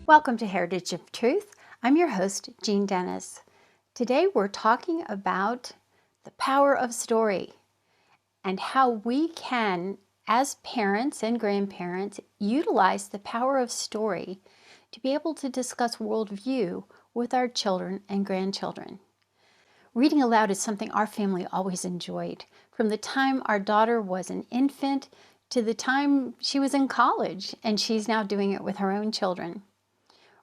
Welcome to Heritage of Truth. I'm your host, Jeanne Dennis. Today we're talking about the power of story and how we can, as parents and grandparents, utilize the power of story to be able to discuss worldview with our children and grandchildren. Reading aloud is something our family always enjoyed. From the time our daughter was an infant to the time she was in college, and she's now doing it with her own children.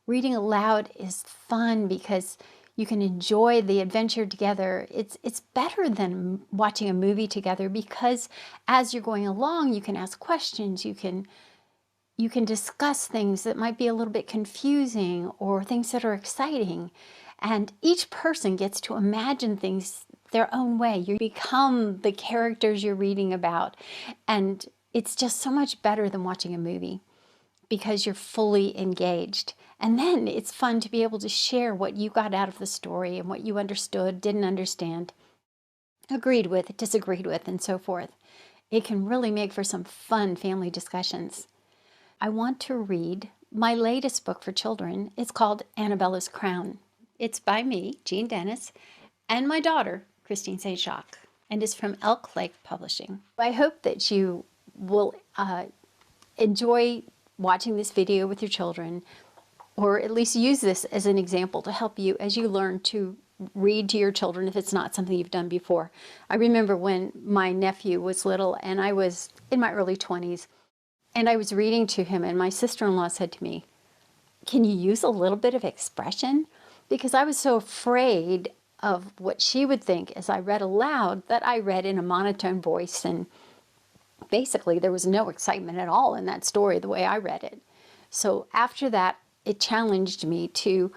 Reading aloud is fun because you can enjoy the adventure together. It's better than watching a movie together because as you're going along, you can ask questions, you can discuss things that might be a little bit confusing or things that are exciting. And each person gets to imagine things their own way. You become the characters you're reading about. And it's just so much better than watching a movie because you're fully engaged. And then it's fun to be able to share what you got out of the story and what you understood, didn't understand, agreed with, disagreed with, and so forth. It can really make for some fun family discussions. I want to read my latest book for children. It's called Annabella's Crown. It's by me, Jeanne Dennis, and my daughter, Christine St. Jacques, and is from Elk Lake Publishing. I hope that you will enjoy watching this video with your children, or at least use this as an example to help you as you learn to read to your children if it's not something you've done before. I remember when my nephew was little and I was in my early 20s and I was reading to him, and my sister-in-law said to me, "Can you use a little bit of expression?" Because I was so afraid of what she would think as I read aloud that I read in a monotone voice, and basically there was no excitement at all in that story the way I read it. So after that, it challenged me to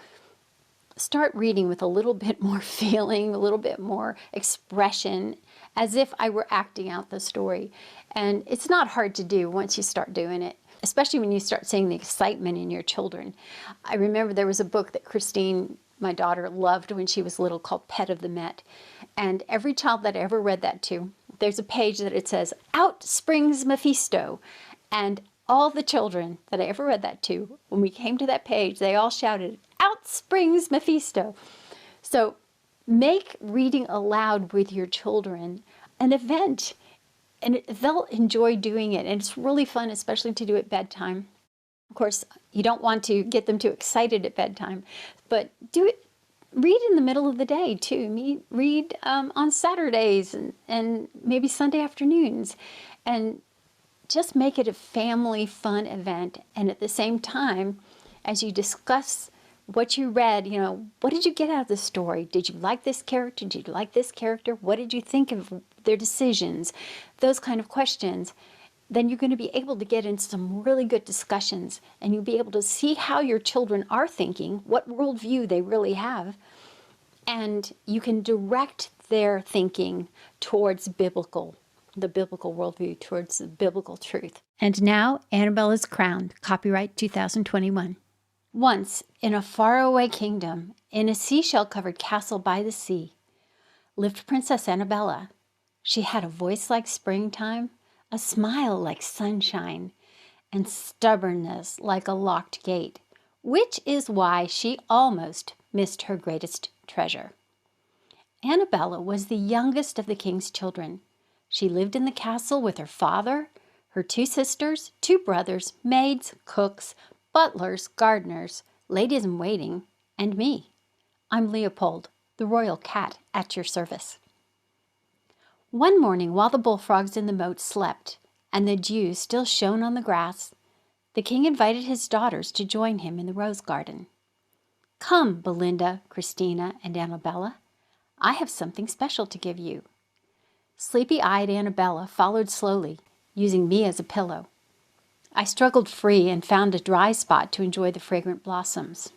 start reading with a little bit more feeling, a little bit more expression, as if I were acting out the story. And it's not hard to do once you start doing it, especially when you start seeing the excitement in your children. I remember there was a book that Christine, my daughter, loved when she was little called Pet of the Met. And every child that I ever read that to, there's a page that it says, "Out springs Mephisto." And all the children that I ever read that to, when we came to that page, they all shouted, "Out springs Mephisto." So make reading aloud with your children an event, and they'll enjoy doing it. And it's really fun, especially to do at bedtime. Of course, you don't want to get them too excited at bedtime, but do it. Read in the middle of the day too. Read on Saturdays and maybe Sunday afternoons, and just make it a family fun event. And at the same time, as you discuss what you read, what did you get out of the story? Did you like this character? Did you like this character? What did you think of their decisions? Those kind of questions. Then you're going to be able to get into some really good discussions, and you'll be able to see how your children are thinking, what worldview they really have, and you can direct their thinking towards the biblical worldview, towards the biblical truth. And now, Annabella's Crown, copyright 2021. Once, in a faraway kingdom, in a seashell-covered castle by the sea, lived Princess Annabella. She had a voice like springtime, a smile like sunshine, and stubbornness like a locked gate, which is why she almost missed her greatest treasure. Annabella was the youngest of the king's children. She lived in the castle with her father, her 2 sisters, 2 brothers, maids, cooks, butlers, gardeners, ladies-in-waiting, and me. I'm Leopold, the royal cat at your service. One morning, while the bullfrogs in the moat slept and the dew still shone on the grass, the king invited his daughters to join him in the rose garden. "Come, Belinda, Christina, and Annabella. I have something special to give you." Sleepy-eyed Annabella followed slowly, using me as a pillow. I struggled free and found a dry spot to enjoy the fragrant blossoms.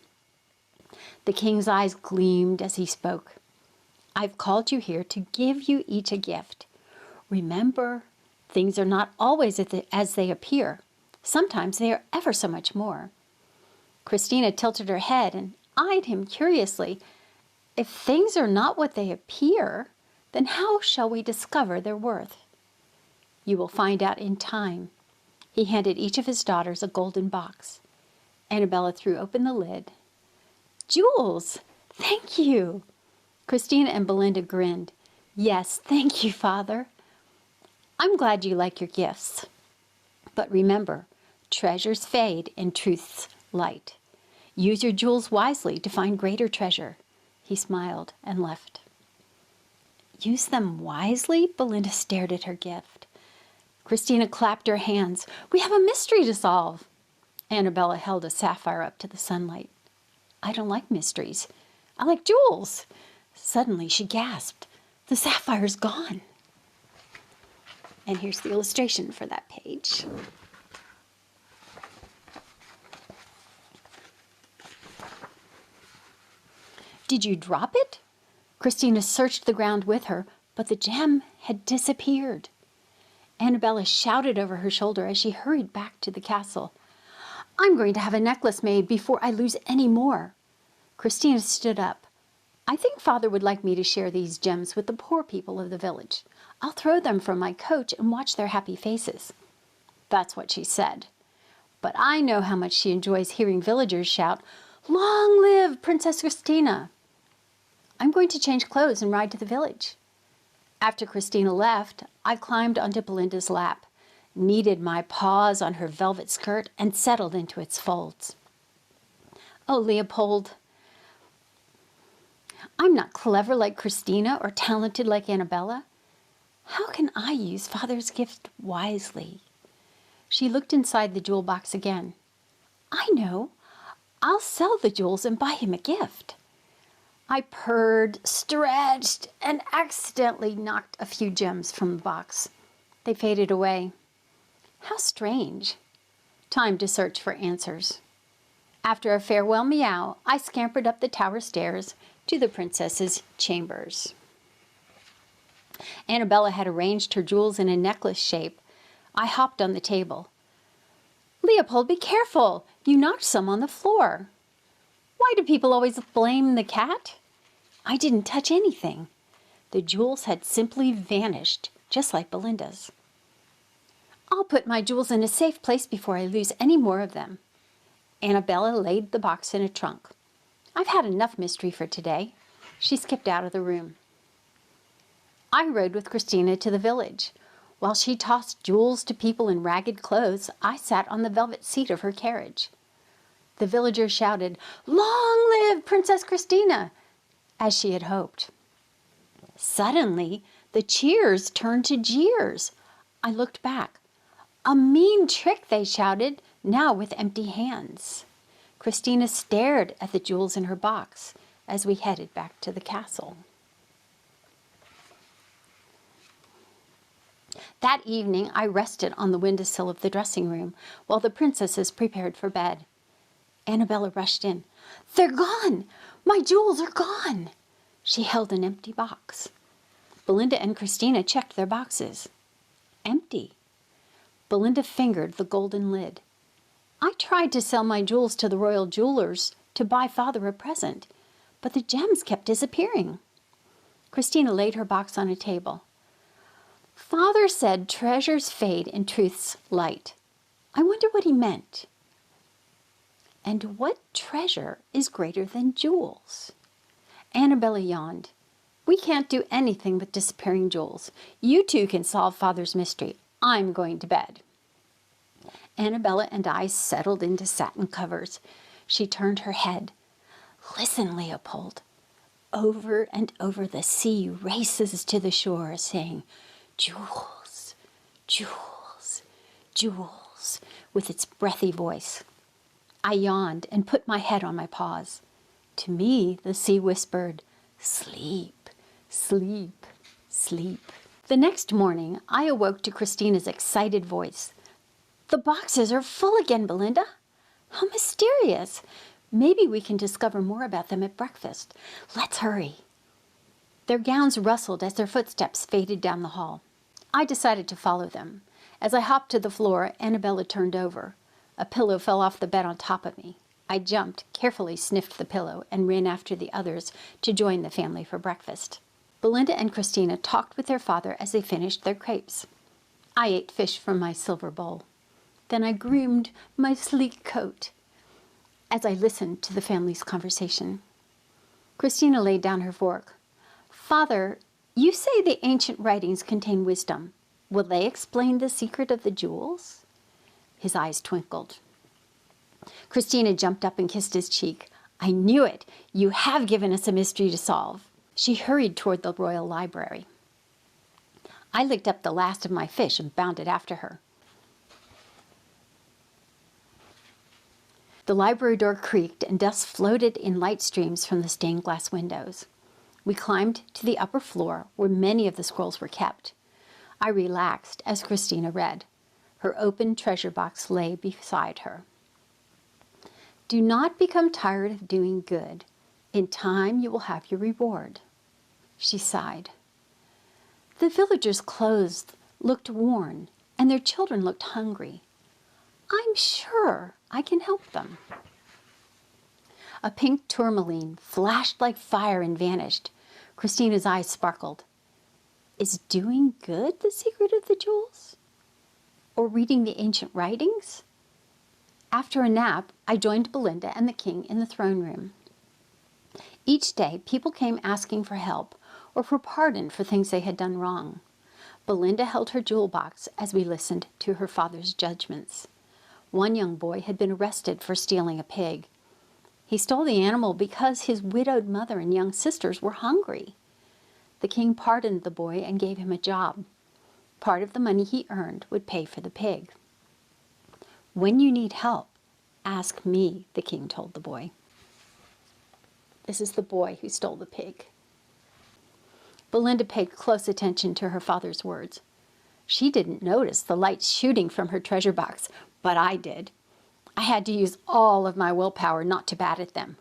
The king's eyes gleamed as he spoke. "I've called you here to give you each a gift. Remember, things are not always as they appear. Sometimes they are ever so much more." Christina tilted her head and eyed him curiously. "If things are not what they appear, then how shall we discover their worth?" "You will find out in time." He handed each of his daughters a golden box. Annabella threw open the lid. Jewels! Thank you! Christina and Belinda grinned. Yes, thank you, Father. I'm glad you like your gifts. But remember, treasures fade in truth's light. Use your jewels wisely to find greater treasure. He smiled and left. Use them wisely? Belinda stared at her gift. Christina clapped her hands. We have a mystery to solve. Annabella held a sapphire up to the sunlight. I don't like mysteries. I like jewels. Suddenly she gasped. The sapphire's gone. And here's the illustration for that page. Did you drop it? Christina searched the ground with her, but the gem had disappeared. Annabella shouted over her shoulder as she hurried back to the castle. I'm going to have a necklace made before I lose any more. Christina stood up. I think Father would like me to share these gems with the poor people of the village. I'll throw them from my coach and watch their happy faces. That's what she said. But I know how much she enjoys hearing villagers shout, Long live Princess Christina! I'm going to change clothes and ride to the village. After Christina left, I climbed onto Belinda's lap, kneaded my paws on her velvet skirt, and settled into its folds. Oh, Leopold, I'm not clever like Christina or talented like Annabella. How can I use Father's gift wisely? She looked inside the jewel box again. I know. I'll sell the jewels and buy him a gift. I purred, stretched, and accidentally knocked a few gems from the box. They faded away. How strange. Time to search for answers. After a farewell meow, I scampered up the tower stairs to the princess's chambers. Annabella had arranged her jewels in a necklace shape. I hopped on the table. Leopold, be careful! You knocked some on the floor. Why do people always blame the cat? I didn't touch anything. The jewels had simply vanished, just like Belinda's. I'll put my jewels in a safe place before I lose any more of them. Annabella laid the box in a trunk. I've had enough mystery for today. She skipped out of the room. I rode with Christina to the village. While she tossed jewels to people in ragged clothes, I sat on the velvet seat of her carriage. The villagers shouted, Long live Princess Christina! As she had hoped. Suddenly, the cheers turned to jeers. I looked back. A mean trick, they shouted, now with empty hands. Christina stared at the jewels in her box as we headed back to the castle. That evening, I rested on the windowsill of the dressing room while the princesses prepared for bed. Annabella rushed in. They're gone! My jewels are gone! She held an empty box. Belinda and Christina checked their boxes. Empty. Belinda fingered the golden lid. I tried to sell my jewels to the royal jewelers to buy Father a present, but the gems kept disappearing. Christina laid her box on a table. Father said treasures fade in truth's light. I wonder what he meant. And what treasure is greater than jewels? Annabella yawned. We can't do anything with disappearing jewels. You two can solve Father's mystery. I'm going to bed. Annabella and I settled into satin covers. She turned her head. Listen, Leopold. Over and over the sea races to the shore, saying, Jewels, jewels, jewels, with its breathy voice. I yawned and put my head on my paws. To me, the sea whispered, Sleep, sleep, sleep. The next morning, I awoke to Christina's excited voice. The boxes are full again, Belinda. How mysterious. Maybe we can discover more about them at breakfast. Let's hurry. Their gowns rustled as their footsteps faded down the hall. I decided to follow them. As I hopped to the floor, Annabella turned over. A pillow fell off the bed on top of me. I jumped, carefully sniffed the pillow, and ran after the others to join the family for breakfast. Belinda and Christina talked with their father as they finished their crepes. I ate fish from my silver bowl. Then I groomed my sleek coat. as I listened to the family's conversation. Christina laid down her fork. Father, you say the ancient writings contain wisdom. Will they explain the secret of the jewels? His eyes twinkled. Christina jumped up and kissed his cheek. I knew it. You have given us a mystery to solve. She hurried toward the royal library. I licked up the last of my fish and bounded after her. The library door creaked and dust floated in light streams from the stained glass windows. We climbed to the upper floor where many of the scrolls were kept. I relaxed as Christina read. Her open treasure box lay beside her. Do not become tired of doing good. In time you will have your reward. She sighed. The villagers' clothes looked worn, and their children looked hungry. I'm sure I can help them. A pink tourmaline flashed like fire and vanished. Christina's eyes sparkled. Is doing good the secret of the jewels? Or reading the ancient writings? After a nap, I joined Belinda and the king in the throne room. Each day, people came asking for help or for pardon for things they had done wrong. Belinda held her jewel box as we listened to her father's judgments. One young boy had been arrested for stealing a pig. He stole the animal because his widowed mother and young sisters were hungry. The king pardoned the boy and gave him a job. Part of the money he earned would pay for the pig. When you need help, ask me, the king told the boy. This is the boy who stole the pig. Belinda paid close attention to her father's words. She didn't notice the light shooting from her treasure box, but I did. I had to use all of my willpower not to bat at them.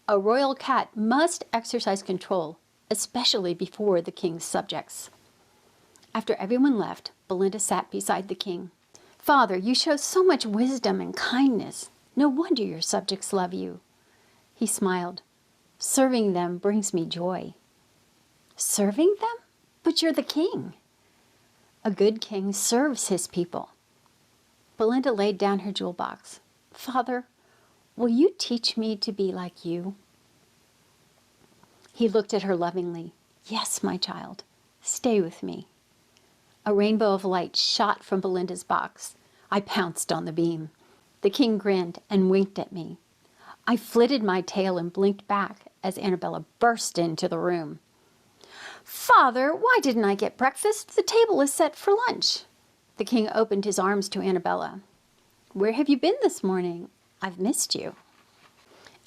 A royal cat must exercise control, especially before the king's subjects. After everyone left, Belinda sat beside the king. Father, you show so much wisdom and kindness. No wonder your subjects love you. He smiled. Serving them brings me joy. Serving them? But you're the king. A good king serves his people. Belinda laid down her jewel box. Father, will you teach me to be like you? He looked at her lovingly. Yes, my child. Stay with me. A rainbow of light shot from Belinda's box. I pounced on the beam. The king grinned and winked at me. I flitted my tail and blinked back as Annabella burst into the room. Father, why didn't I get breakfast? The table is set for lunch. The king opened his arms to Annabella. Where have you been this morning? I've missed you.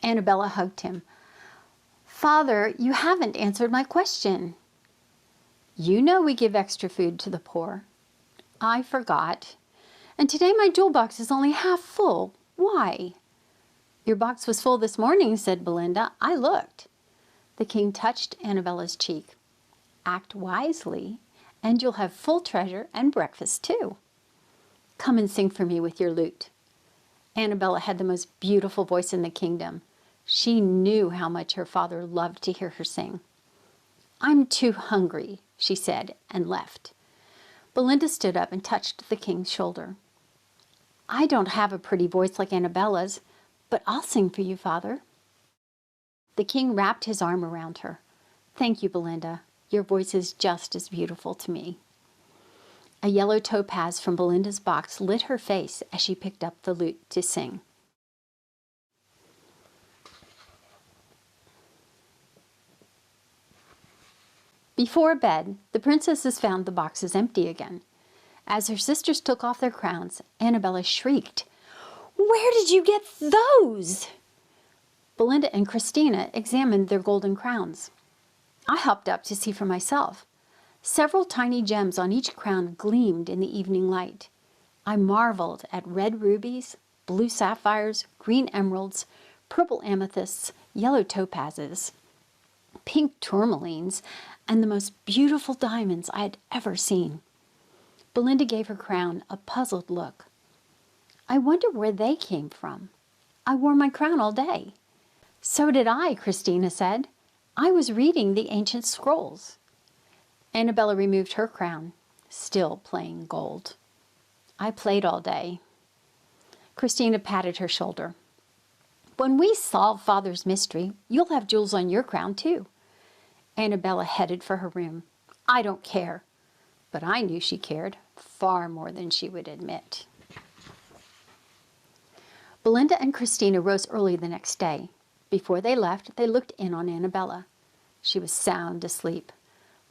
Annabella hugged him. Father, you haven't answered my question. You know we give extra food to the poor. I forgot. And today my jewel box is only half full. Why? Your box was full this morning, said Belinda. I looked. The king touched Annabella's cheek. Act wisely, and you'll have full treasure and breakfast too. Come and sing for me with your lute. Annabella had the most beautiful voice in the kingdom. She knew how much her father loved to hear her sing. I'm too hungry, she said, and left. Belinda stood up and touched the king's shoulder. I don't have a pretty voice like Annabella's, but I'll sing for you, Father. The king wrapped his arm around her. Thank you, Belinda. Your voice is just as beautiful to me. A yellow topaz from Belinda's box lit her face as she picked up the lute to sing. Before bed, the princesses found the boxes empty again. As her sisters took off their crowns, Annabella shrieked, Where did you get those? Belinda and Christina examined their golden crowns. I hopped up to see for myself. Several tiny gems on each crown gleamed in the evening light. I marveled at red rubies, blue sapphires, green emeralds, purple amethysts, yellow topazes, pink tourmalines, and the most beautiful diamonds I had ever seen. Belinda gave her crown a puzzled look. I wonder where they came from. I wore my crown all day. So did I, Christina said. I was reading the ancient scrolls. Annabella removed her crown, still playing gold. I played all day. Christina patted her shoulder. When we solve Father's mystery, you'll have jewels on your crown too. Annabella headed for her room. I don't care. But I knew she cared, far more than she would admit. Belinda and Christina rose early the next day. Before they left, they looked in on Annabella. She was sound asleep.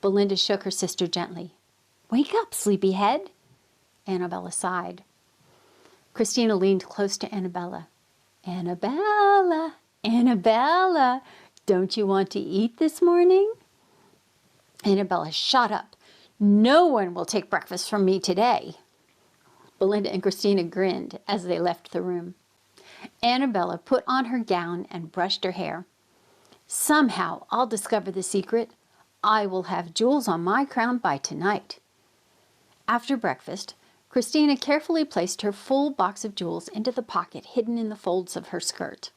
Belinda shook her sister gently. Wake up, sleepyhead. Annabella sighed. Christina leaned close to Annabella. Annabella, Annabella, don't you want to eat this morning? Annabella shot up. No one will take breakfast from me today. Belinda and Christina grinned as they left the room. Annabella put on her gown and brushed her hair. Somehow I'll discover the secret. I will have jewels on my crown by tonight. After breakfast, Christina carefully placed her full box of jewels into the pocket hidden in the folds of her skirt.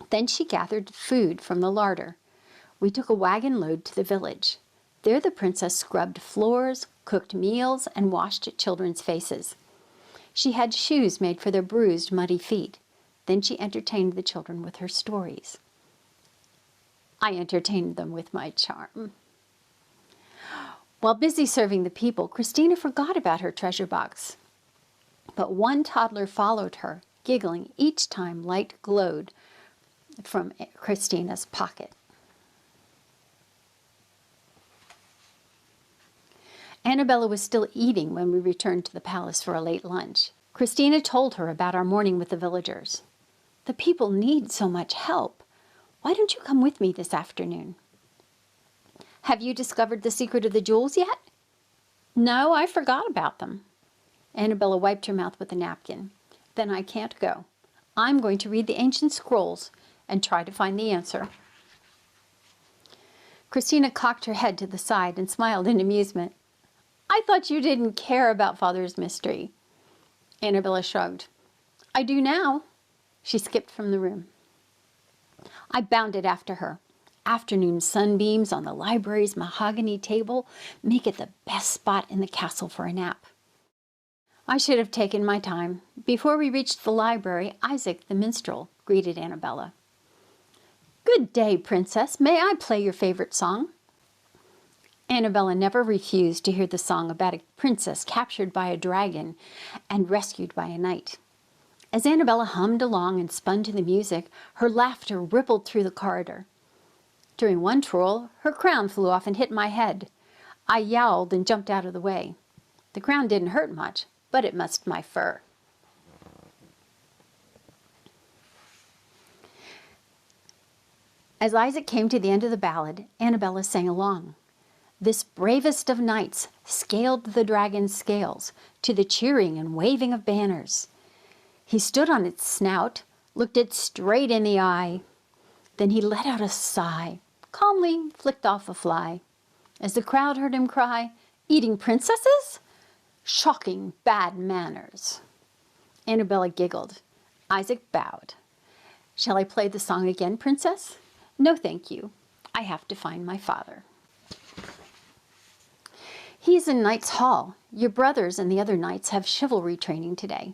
Then she gathered food from the larder. We took a wagon load to the village. There the princess scrubbed floors, cooked meals, and washed children's faces. She had shoes made for their bruised, muddy feet. Then she entertained the children with her stories. I entertained them with my charm. While busy serving the people, Christina forgot about her treasure box. But one toddler followed her, giggling each time light glowed from Christina's pocket. Annabella was still eating when we returned to the palace for a late lunch. Christina told her about our morning with the villagers. The people need so much help. Why don't you come with me this afternoon? Have you discovered the secret of the jewels yet? No, I forgot about them. Annabella wiped her mouth with a napkin. Then I can't go. I'm going to read the ancient scrolls and try to find the answer. Christina cocked her head to the side and smiled in amusement. I thought you didn't care about Father's mystery. Annabella shrugged. I do now. She skipped from the room. I bounded after her. Afternoon sunbeams on the library's mahogany table make it the best spot in the castle for a nap. I should have taken my time. Before we reached the library, Isaac the minstrel greeted Annabella. Good day, princess. May I play your favorite song? Annabella never refused to hear the song about a princess captured by a dragon and rescued by a knight. As Annabella hummed along and spun to the music, her laughter rippled through the corridor. During one twirl, her crown flew off and hit my head. I yowled and jumped out of the way. The crown didn't hurt much, but it mussed my fur. As Isaac came to the end of the ballad, Annabella sang along. This bravest of knights scaled the dragon's scales to the cheering and waving of banners. He stood on its snout, looked it straight in the eye. Then he let out a sigh, calmly flicked off a fly. As the crowd heard him cry, eating princesses? Shocking bad manners. Annabella giggled. Isaac bowed. Shall I play the song again, princess? No, thank you. I have to find my father. He's in Knight's Hall. Your brothers and the other knights have chivalry training today.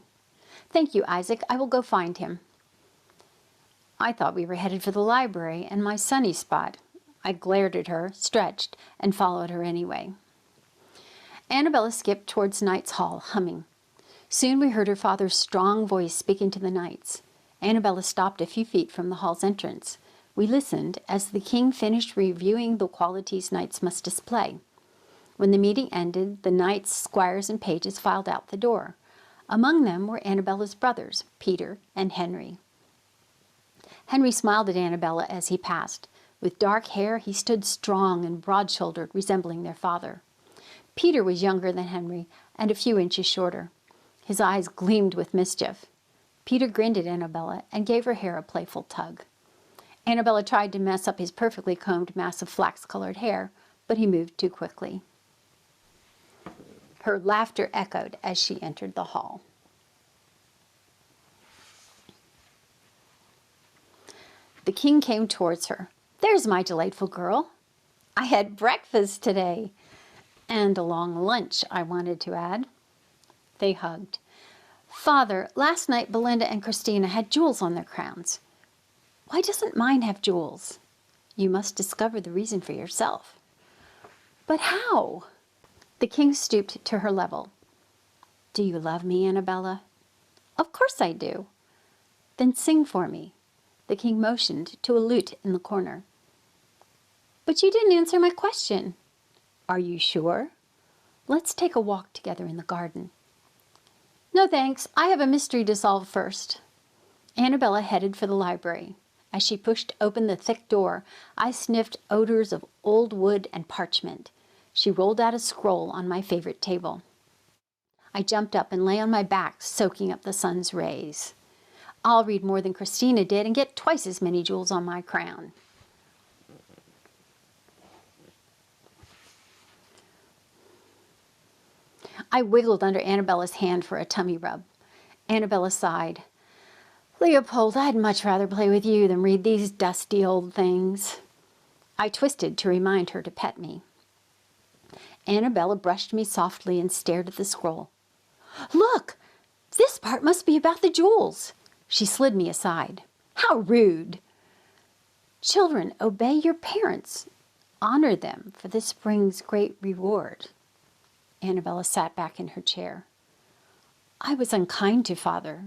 Thank you, Isaac. I will go find him. I thought we were headed for the library and my sunny spot. I glared at her, stretched, and followed her anyway. Annabella skipped towards Knight's Hall, humming. Soon we heard her father's strong voice speaking to the knights. Annabella stopped a few feet from the hall's entrance. We listened as the king finished reviewing the qualities knights must display. When the meeting ended, the knights, squires, and pages filed out the door. Among them were Annabella's brothers, Peter and Henry. Henry smiled at Annabella as he passed. With dark hair, he stood strong and broad-shouldered, resembling their father. Peter was younger than Henry and a few inches shorter. His eyes gleamed with mischief. Peter grinned at Annabella and gave her hair a playful tug. Annabella tried to mess up his perfectly combed mass of flax-colored hair, but he moved too quickly. Her laughter echoed as she entered the hall. The king came towards her. There's my delightful girl. I had breakfast today. And a long lunch, I wanted to add. They hugged. Father, last night Belinda and Christina had jewels on their crowns. Why doesn't mine have jewels? You must discover the reason for yourself. But how? The king stooped to her level. Do you love me, Annabella? Of course I do. Then sing for me. The king motioned to a lute in the corner. But you didn't answer my question. Are you sure? Let's take a walk together in the garden. No thanks, I have a mystery to solve first. Annabella headed for the library. As she pushed open the thick door, I sniffed odors of old wood and parchment. She rolled out a scroll on my favorite table. I jumped up and lay on my back, soaking up the sun's rays. I'll read more than Christina did and get twice as many jewels on my crown. I wiggled under Annabella's hand for a tummy rub. Annabella sighed. Leopold, I'd much rather play with you than read these dusty old things. I twisted to remind her to pet me. Annabella brushed me softly and stared at the scroll. Look! This part must be about the jewels. She slid me aside. How rude! Children, obey your parents. Honor them, for this brings great reward. Annabella sat back in her chair. I was unkind to Father.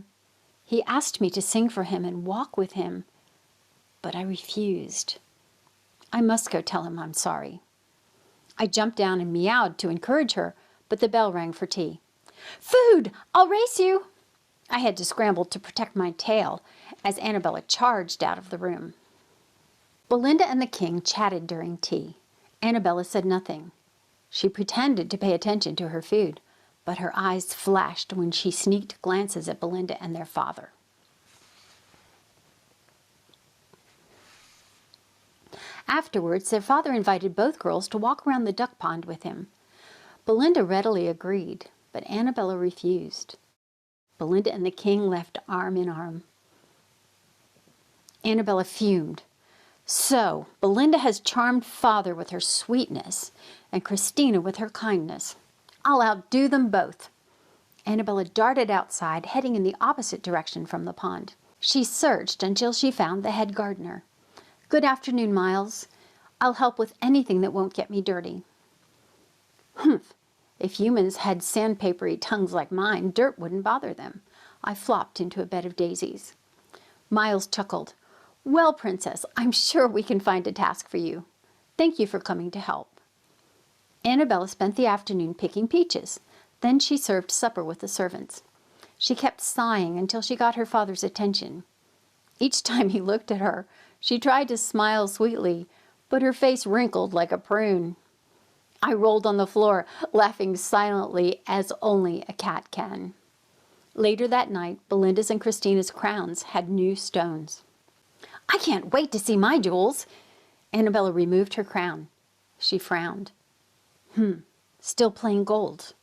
He asked me to sing for him and walk with him, but I refused. I must go tell him I'm sorry. I jumped down and meowed to encourage her, but the bell rang for tea. Food! I'll race you! I had to scramble to protect my tail as Annabella charged out of the room. Belinda and the king chatted during tea. Annabella said nothing. She pretended to pay attention to her food, but her eyes flashed when she sneaked glances at Belinda and their father. Afterwards, their father invited both girls to walk around the duck pond with him. Belinda readily agreed, but Annabella refused. Belinda and the king left arm in arm. Annabella fumed. So, Belinda has charmed Father with her sweetness, and Christina with her kindness. I'll outdo them both. Annabella darted outside, heading in the opposite direction from the pond. She searched until she found the head gardener. Good afternoon, Miles. I'll help with anything that won't get me dirty. Humph! If humans had sandpapery tongues like mine, dirt wouldn't bother them. I flopped into a bed of daisies. Miles chuckled. Well, Princess, I'm sure we can find a task for you. Thank you for coming to help. Annabella spent the afternoon picking peaches. Then she served supper with the servants. She kept sighing until she got her father's attention. Each time he looked at her, she tried to smile sweetly, but her face wrinkled like a prune. I rolled on the floor, laughing silently as only a cat can. Later that night, Belinda's and Christina's crowns had new stones. I can't wait to see my jewels. Annabella removed her crown. She frowned. Still plain gold.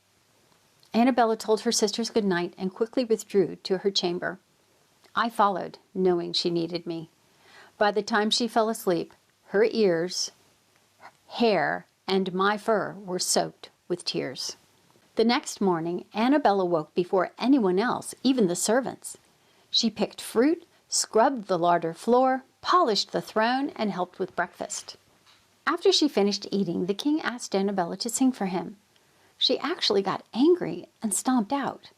Annabella told her sisters good night and quickly withdrew to her chamber. I followed, knowing she needed me. By the time she fell asleep, her ears, hair, and my fur were soaked with tears. The next morning, Annabella woke before anyone else, even the servants. She picked fruit, scrubbed the larder floor, polished the throne, and helped with breakfast. After she finished eating, the king asked Annabella to sing for him. She actually got angry and stomped out.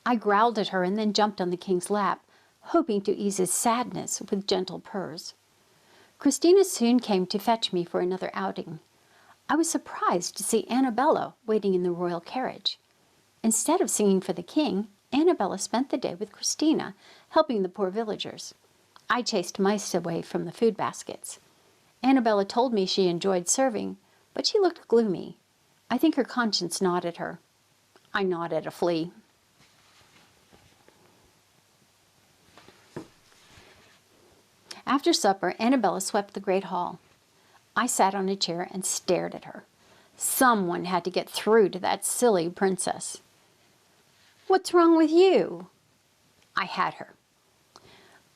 I growled at her and then jumped on the king's lap, hoping to ease his sadness with gentle purrs. Christina soon came to fetch me for another outing. I was surprised to see Annabella waiting in the royal carriage. Instead of singing for the king, Annabella spent the day with Christina, helping the poor villagers. I chased mice away from the food baskets. Annabella told me she enjoyed serving, but she looked gloomy. I think her conscience gnawed at her. I gnawed at a flea. After supper, Annabella swept the great hall. I sat on a chair and stared at her. Someone had to get through to that silly princess. What's wrong with you? I had her.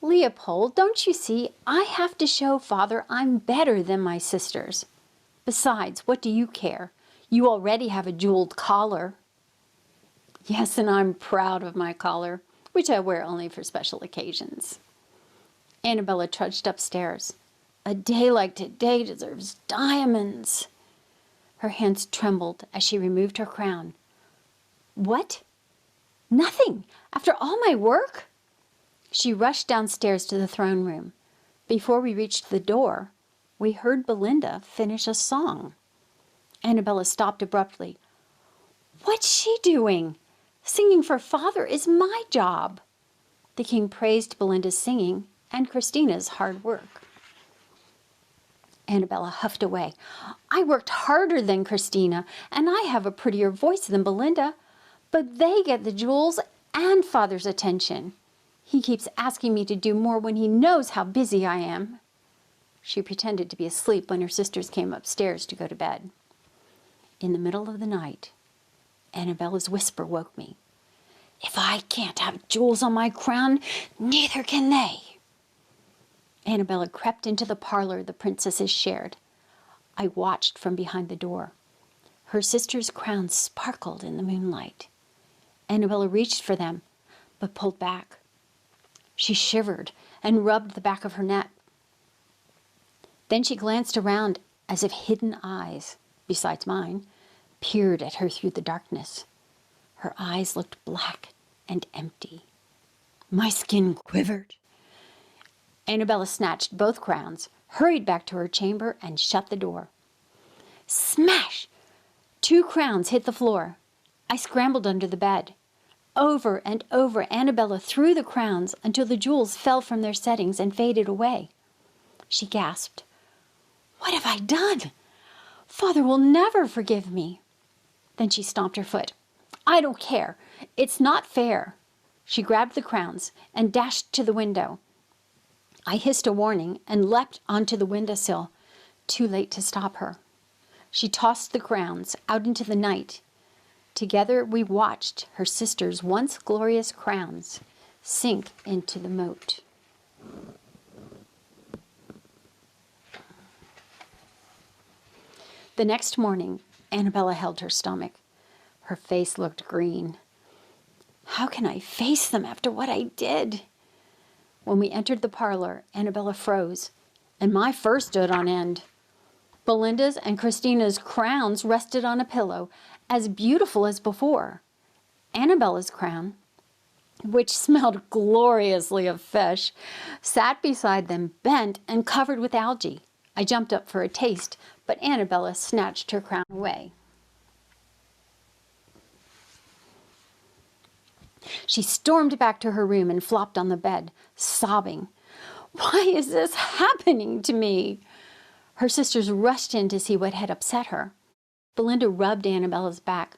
Leopold, don't you see, I have to show Father I'm better than my sisters. Besides, what do you care? You already have a jeweled collar. Yes, and I'm proud of my collar, which I wear only for special occasions. Annabella trudged upstairs. A day like today deserves diamonds. Her hands trembled as she removed her crown. What? Nothing! After all my work? She rushed downstairs to the throne room. Before we reached the door, we heard Belinda finish a song. Annabella stopped abruptly. What's she doing? Singing for Father is my job. The king praised Belinda's singing and Christina's hard work. Annabella huffed away. I worked harder than Christina, and I have a prettier voice than Belinda, but they get the jewels and Father's attention. He keeps asking me to do more when he knows how busy I am. She pretended to be asleep when her sisters came upstairs to go to bed. In the middle of the night, Annabella's whisper woke me. If I can't have jewels on my crown, neither can they. Annabella crept into the parlor the princesses shared. I watched from behind the door. Her sisters' crowns sparkled in the moonlight. Annabella reached for them, but pulled back. She shivered and rubbed the back of her neck. Then she glanced around as if hidden eyes, besides mine, peered at her through the darkness. Her eyes looked black and empty. My skin quivered. Annabella snatched both crowns, hurried back to her chamber, and shut the door. Smash! 2 crowns hit the floor. I scrambled under the bed. Over and over, Annabella threw the crowns until the jewels fell from their settings and faded away. She gasped. What have I done? Father will never forgive me. Then she stomped her foot. I don't care. It's not fair. She grabbed the crowns and dashed to the window. I hissed a warning and leapt onto the windowsill, too late to stop her. She tossed the crowns out into the night. Together we watched her sister's once glorious crowns sink into the moat. The next morning, Annabella held her stomach. Her face looked green. How can I face them after what I did? When we entered the parlor, Annabella froze, and my fur stood on end. Belinda's and Christina's crowns rested on a pillow, as beautiful as before. Annabella's crown, which smelled gloriously of fish, sat beside them, bent and covered with algae. I jumped up for a taste, but Annabella snatched her crown away. She stormed back to her room and flopped on the bed, sobbing. Why is this happening to me? Her sisters rushed in to see what had upset her. Belinda rubbed Annabella's back.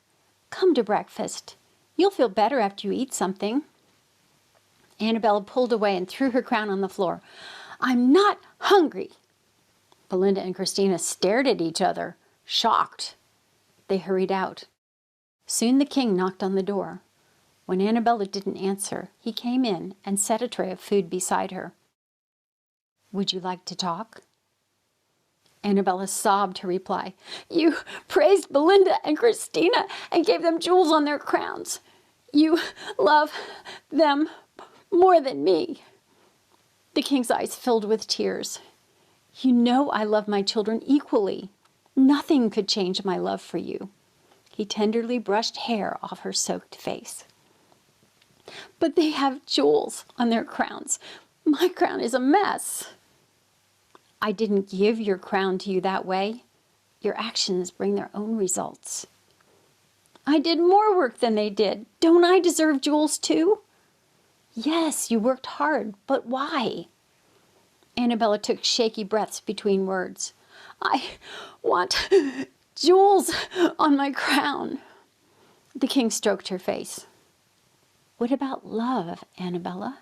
Come to breakfast. You'll feel better after you eat something. Annabella pulled away and threw her crown on the floor. I'm not hungry. Belinda and Christina stared at each other, shocked. They hurried out. Soon the king knocked on the door. When Annabella didn't answer, he came in and set a tray of food beside her. Would you like to talk? Annabella sobbed her reply. You praised Belinda and Christina and gave them jewels on their crowns. You love them more than me. The king's eyes filled with tears. You know I love my children equally. Nothing could change my love for you. He tenderly brushed hair off her soaked face. But they have jewels on their crowns. My crown is a mess. I didn't give your crown to you that way. Your actions bring their own results. I did more work than they did. Don't I deserve jewels too? Yes, you worked hard, but why? Annabella took shaky breaths between words. I want jewels on my crown. The king stroked her face. What about love, Annabella?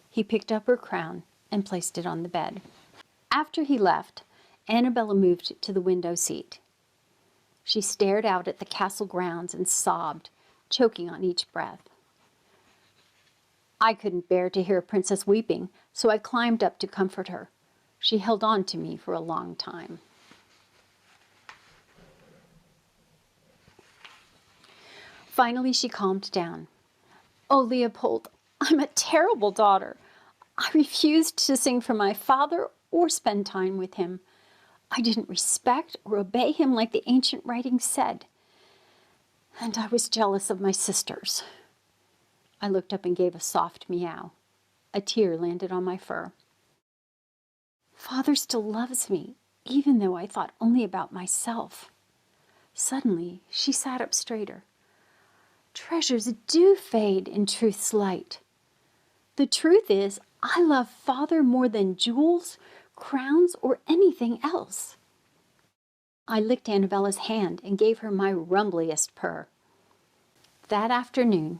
He picked up her crown and placed it on the bed. After he left, Annabella moved to the window seat. She stared out at the castle grounds and sobbed, choking on each breath. I couldn't bear to hear a princess weeping, so I climbed up to comfort her. She held on to me for a long time. Finally, she calmed down. "Oh, Leopold, I'm a terrible daughter. I refused to sing for my father or spend time with him. I didn't respect or obey him like the ancient writings said. And I was jealous of my sisters." I looked up and gave a soft meow. A tear landed on my fur. Father still loves me, even though I thought only about myself. Suddenly, she sat up straighter. Treasures do fade in truth's light. The truth is, I love Father more than jewels, crowns, or anything else. I licked Annabella's hand and gave her my rumbliest purr. That afternoon,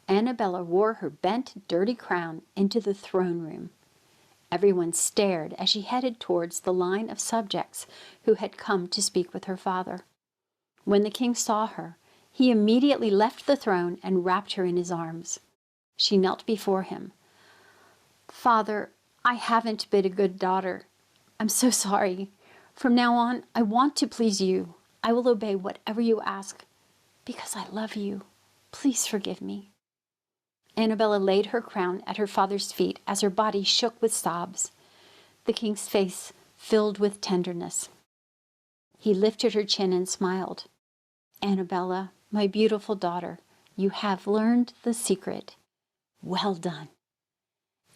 Annabella wore her bent, dirty crown into the throne room. Everyone stared as she headed towards the line of subjects who had come to speak with her father. When the king saw her, he immediately left the throne and wrapped her in his arms. She knelt before him. "Father, I haven't been a good daughter. I'm so sorry. From now on, I want to please you. I will obey whatever you ask, because I love you. Please forgive me." Annabella laid her crown at her father's feet as her body shook with sobs. The king's face filled with tenderness. He lifted her chin and smiled. "Annabella, my beautiful daughter, you have learned the secret. Well done."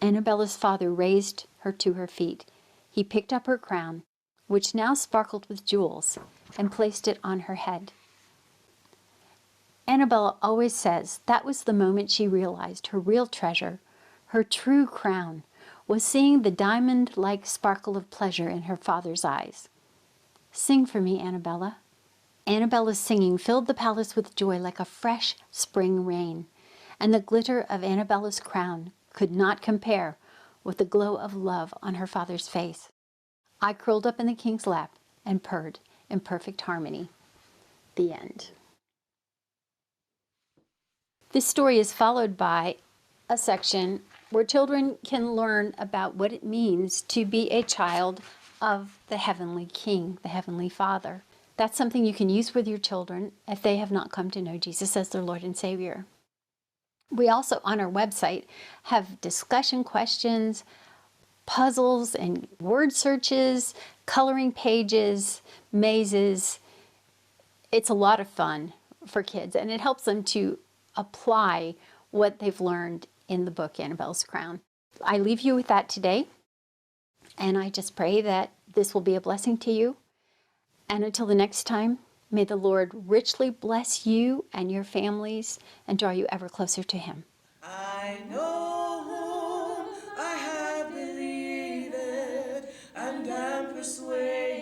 Annabella's father raised her to her feet. He picked up her crown, which now sparkled with jewels, and placed it on her head. Annabella always says that was the moment she realized her real treasure, her true crown, was seeing the diamond-like sparkle of pleasure in her father's eyes. "Sing for me, Annabella." Annabella's singing filled the palace with joy like a fresh spring rain, and the glitter of Annabella's crown could not compare with the glow of love on her father's face. I curled up in the king's lap and purred in perfect harmony. The end. This story is followed by a section where children can learn about what it means to be a child of the Heavenly King, the Heavenly Father. That's something you can use with your children if they have not come to know Jesus as their Lord and Savior. We also, on our website, have discussion questions, puzzles and word searches, coloring pages, mazes. It's a lot of fun for kids, and it helps them to apply what they've learned in the book Annabella's Crown. I leave you with that today, and I just pray that this will be a blessing to you. And until the next time, may the Lord richly bless you and your families and draw you ever closer to Him. I know whom I have believed and am persuaded